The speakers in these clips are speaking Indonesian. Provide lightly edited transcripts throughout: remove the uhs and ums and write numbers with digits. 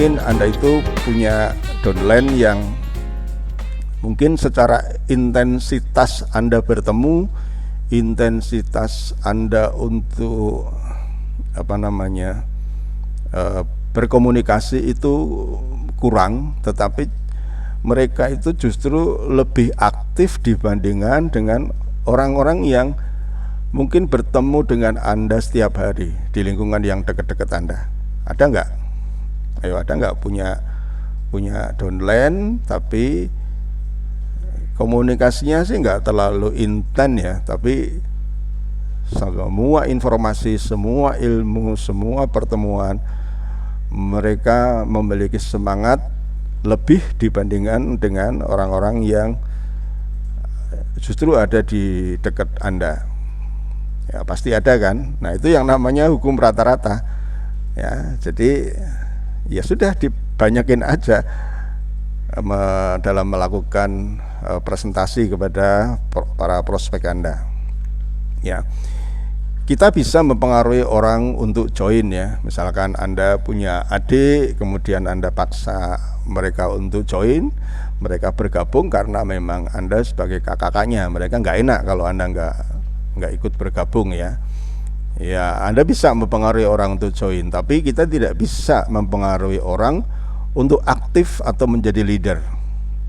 mungkin Anda itu punya downline yang mungkin secara intensitas Anda bertemu, intensitas Anda untuk berkomunikasi itu kurang, tetapi mereka itu justru lebih aktif dibandingkan dengan orang-orang yang mungkin bertemu dengan Anda setiap hari di lingkungan yang dekat-dekat Anda. Ada nggak? Ayo, ada nggak punya downline tapi komunikasinya sih nggak terlalu intens ya, tapi semua informasi, semua ilmu, semua pertemuan mereka memiliki semangat lebih dibandingkan dengan orang-orang yang justru ada di dekat Anda. Ya pasti ada kan. Nah itu yang namanya hukum rata-rata. Ya jadi ya sudah dibanyakin aja dalam melakukan presentasi kepada para prospek Anda. Ya. Kita bisa mempengaruhi orang untuk join ya. Misalkan Anda punya adik, kemudian Anda paksa mereka untuk join, mereka bergabung karena memang Anda sebagai kakaknya, mereka nggak enak kalau Anda nggak ikut bergabung ya. Ya, Anda bisa mempengaruhi orang untuk join, tapi kita tidak bisa mempengaruhi orang untuk aktif atau menjadi leader.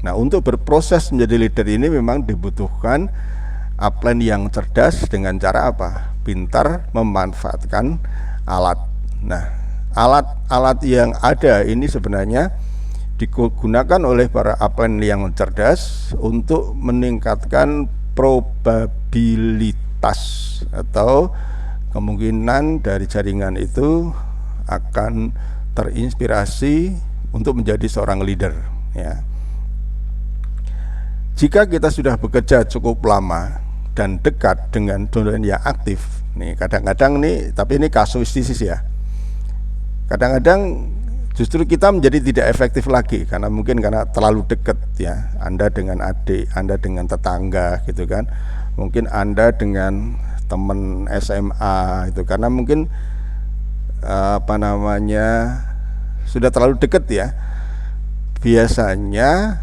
Nah, untuk berproses menjadi leader ini memang dibutuhkan upline yang cerdas dengan cara apa? Pintar memanfaatkan alat. Nah, alat-alat yang ada ini sebenarnya digunakan oleh para upline yang cerdas untuk meningkatkan probabilitas atau kemungkinan dari jaringan itu akan terinspirasi untuk menjadi seorang leader ya. Jika kita sudah bekerja cukup lama dan dekat dengan downline yang aktif, nih kadang-kadang nih, tapi ini kasuistis ya. Kadang-kadang justru kita menjadi tidak efektif lagi karena terlalu dekat ya. Anda dengan adik, Anda dengan tetangga gitu kan. Mungkin Anda dengan teman SMA itu karena mungkin sudah terlalu dekat ya. Biasanya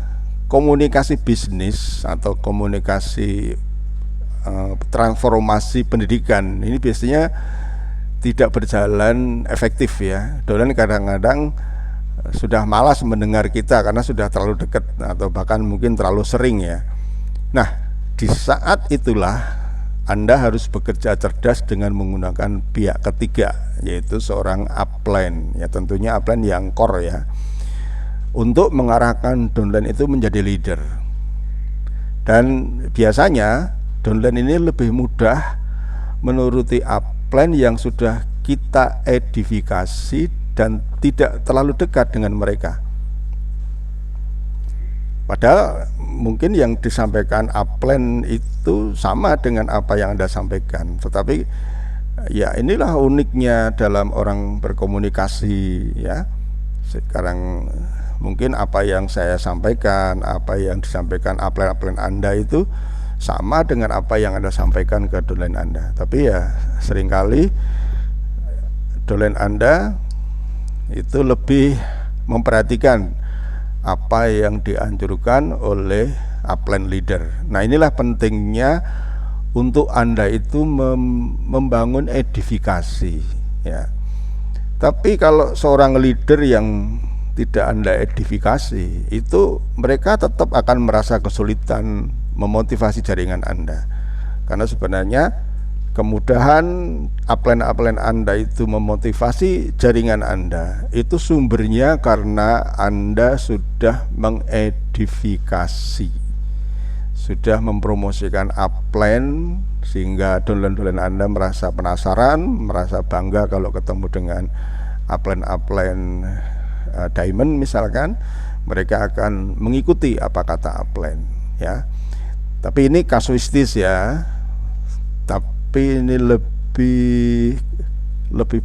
komunikasi bisnis atau komunikasi transformasi pendidikan ini biasanya tidak berjalan efektif ya. Downline kadang-kadang sudah malas mendengar kita karena sudah terlalu dekat atau bahkan mungkin terlalu sering ya. Nah, di saat itulah Anda harus bekerja cerdas dengan menggunakan pihak ketiga, yaitu seorang upline ya, tentunya upline yang core ya, untuk mengarahkan downline itu menjadi leader. Dan biasanya downline ini lebih mudah menuruti upline yang sudah kita edifikasi dan tidak terlalu dekat dengan mereka. Padahal mungkin yang disampaikan upline itu sama dengan apa yang Anda sampaikan, tetapi ya inilah uniknya dalam orang berkomunikasi ya. Sekarang mungkin apa yang saya sampaikan, apa yang disampaikan upline Anda itu sama dengan apa yang Anda sampaikan ke downline Anda. Tapi ya seringkali downline Anda itu lebih memperhatikan apa yang dianjurkan oleh upline leader. Nah, inilah pentingnya untuk Anda itu membangun edifikasi ya. Tapi kalau seorang leader yang tidak Anda edifikasi, itu mereka tetap akan merasa kesulitan memotivasi jaringan Anda. Karena sebenarnya kemudahan upline Anda itu memotivasi jaringan Anda itu sumbernya karena Anda sudah mengedifikasi, sudah mempromosikan upline sehingga downline Anda merasa penasaran, merasa bangga kalau ketemu dengan upline diamond misalkan, mereka akan mengikuti apa kata upline ya. Tapi ini kasuistis ya, tapi ini lebih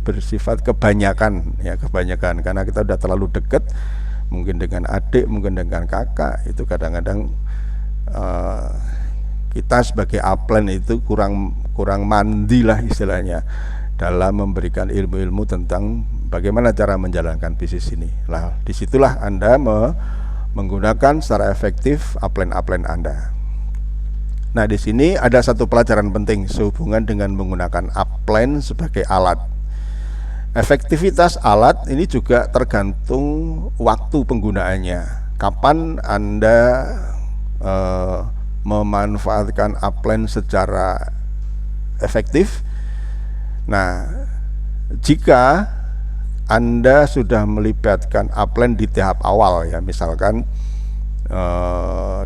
bersifat kebanyakan ya, karena kita udah terlalu dekat mungkin dengan adik, mungkin dengan kakak, itu kadang-kadang kita sebagai upline itu kurang mandi lah istilahnya dalam memberikan ilmu-ilmu tentang bagaimana cara menjalankan bisnis ini. Lah, disitulah Anda menggunakan secara efektif upline Anda. Nah, di sini ada satu pelajaran penting sehubungan dengan menggunakan upline sebagai alat. Efektivitas alat ini juga tergantung waktu penggunaannya. Kapan Anda memanfaatkan upline secara efektif? Nah, jika Anda sudah melibatkan upline di tahap awal, ya, misalkan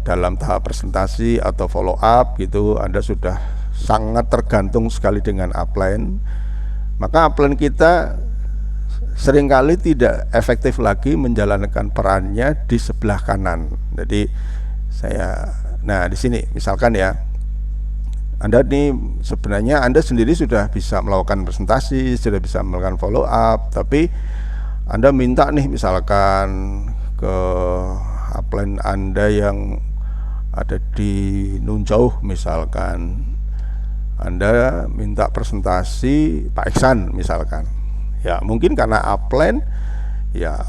dalam tahap presentasi atau follow up gitu, Anda sudah sangat tergantung sekali dengan upline, maka upline kita seringkali tidak efektif lagi menjalankan perannya di sebelah kanan. Jadi di sini misalkan ya, Anda nih sebenarnya Anda sendiri sudah bisa melakukan presentasi, sudah bisa melakukan follow up, tapi Anda minta nih misalkan ke upline Anda yang ada di Nun Jauh, misalkan Anda minta presentasi Pak Iksan misalkan. Ya, mungkin karena upline ya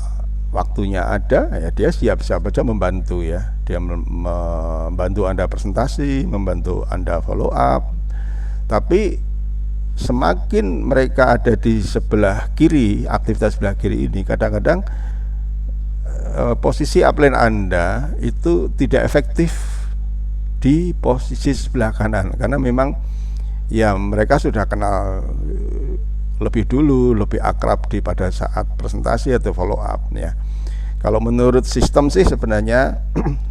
waktunya ada, ya dia siap-siap aja membantu, ya. Dia membantu Anda presentasi, membantu Anda follow up. Tapi semakin mereka ada di sebelah kiri, aktivitas sebelah kiri ini, kadang-kadang posisi upline Anda itu tidak efektif di posisi sebelah kanan, karena memang ya mereka sudah kenal lebih dulu, lebih akrab pada saat presentasi atau follow up, ya. Kalau menurut sistem sih sebenarnya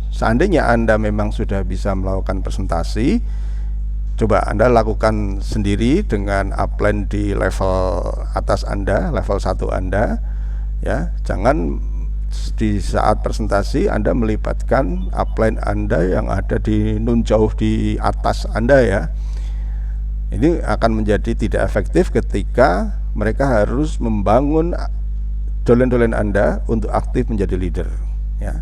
seandainya Anda memang sudah bisa melakukan presentasi, coba Anda lakukan sendiri dengan upline di level atas Anda, level 1 Anda, ya. Jangan di saat presentasi Anda melibatkan upline Anda yang ada di Nun Jauh di atas Anda, ya. Ini akan menjadi tidak efektif ketika mereka harus membangun dolen-dolen Anda untuk aktif menjadi leader, ya.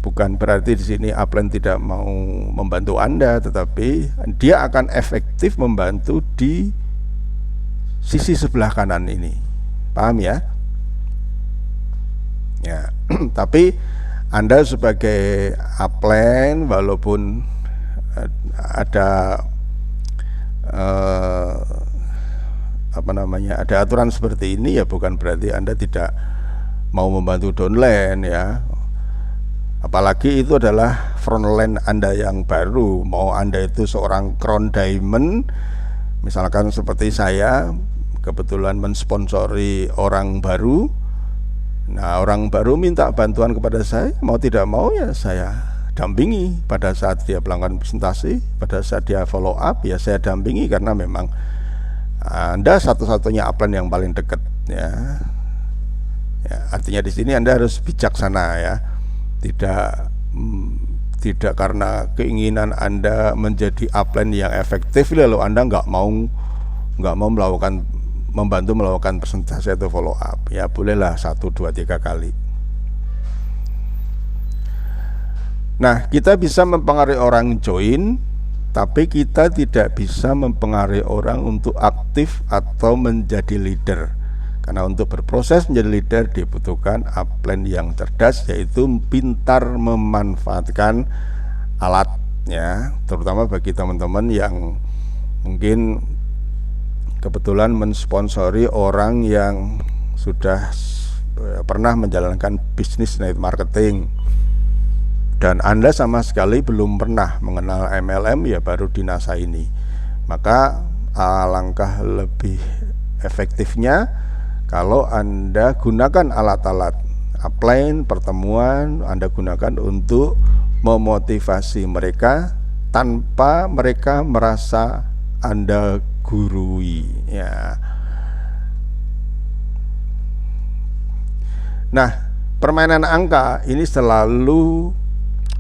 Bukan berarti di sini upline tidak mau membantu Anda, tetapi dia akan efektif membantu di sisi sebelah kanan ini. Paham, ya? Ya, tapi Anda sebagai upline, walaupun ada ada aturan seperti ini, ya bukan berarti Anda tidak mau membantu downline, ya. Apalagi itu adalah frontline Anda yang baru. Mau Anda itu seorang crown diamond, misalkan seperti saya kebetulan mensponsori orang baru. Nah, orang baru minta bantuan kepada saya, mau tidak mau ya saya dampingi. Pada saat dia melakukan presentasi, pada saat dia follow up, ya saya dampingi, karena memang Anda satu-satunya upline yang paling dekat, ya. Ya, artinya di sini Anda harus bijaksana, ya. Tidak karena keinginan Anda menjadi upline yang efektif lalu Anda nggak mau membantu melakukan presentasi atau follow up. Ya bolehlah 1, 2, 3 kali. Nah, kita bisa mempengaruhi orang join, tapi kita tidak bisa mempengaruhi orang untuk aktif atau menjadi leader. Karena untuk berproses menjadi leader dibutuhkan upline yang cerdas, yaitu pintar memanfaatkan alatnya. Terutama bagi teman-teman yang mungkin kebetulan mensponsori orang yang sudah pernah menjalankan bisnis network marketing, dan Anda sama sekali belum pernah mengenal MLM, ya baru di NASA ini. Maka alangkah lebih efektifnya kalau Anda gunakan alat-alat upline, pertemuan, Anda gunakan untuk memotivasi mereka tanpa mereka merasa Anda gurui, ya. Nah, permainan angka ini selalu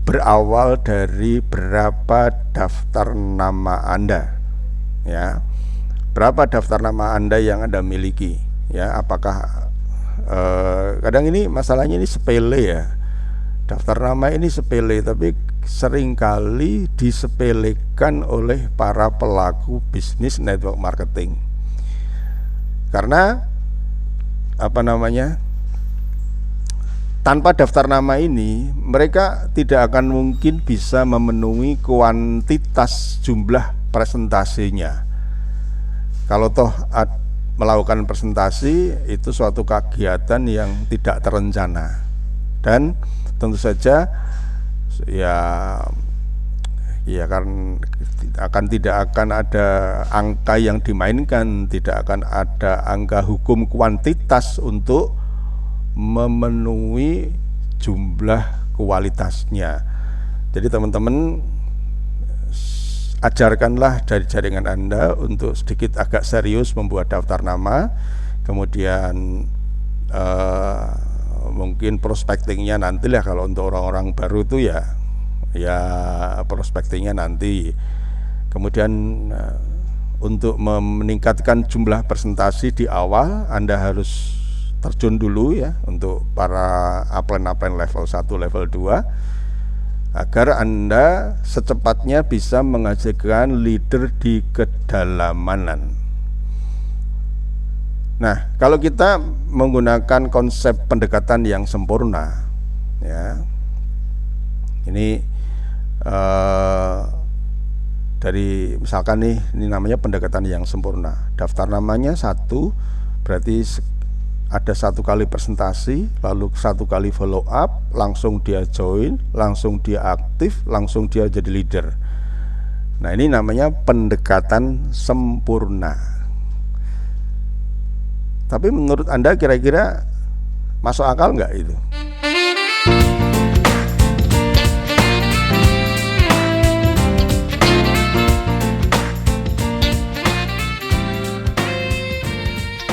berawal dari berapa daftar nama Anda, ya. Berapa daftar nama Anda yang Anda miliki, ya. Apakah kadang ini masalahnya ini sepele, ya. Daftar nama ini sepele, tapi seringkali disepelekan oleh para pelaku bisnis network marketing. Karena apa namanya, tanpa daftar nama ini mereka tidak akan mungkin bisa memenuhi kuantitas jumlah presentasinya. Kalau toh melakukan presentasi itu suatu kegiatan yang tidak terencana, dan tentu saja tidak akan ada angka yang dimainkan, tidak akan ada angka hukum kuantitas untuk memenuhi jumlah kualitasnya. Jadi teman-teman, ajarkanlah dari jaringan Anda untuk sedikit agak serius membuat daftar nama, kemudian mungkin prospectingnya nantilah. Kalau untuk orang-orang baru itu ya prospectingnya nanti. Kemudian untuk meningkatkan jumlah presentasi di awal, Anda harus terjun dulu ya untuk para upline level 1, level 2, agar Anda secepatnya bisa menghasilkan leader di kedalaman. Nah, kalau kita menggunakan konsep pendekatan yang sempurna, ya, ini dari misalkan nih, ini namanya pendekatan yang sempurna. Daftar namanya 1, berarti ada 1 kali presentasi, lalu 1 kali follow up, langsung dia join, langsung dia aktif, langsung dia jadi leader. Nah, ini namanya pendekatan sempurna. Tapi menurut Anda kira-kira masuk akal nggak itu?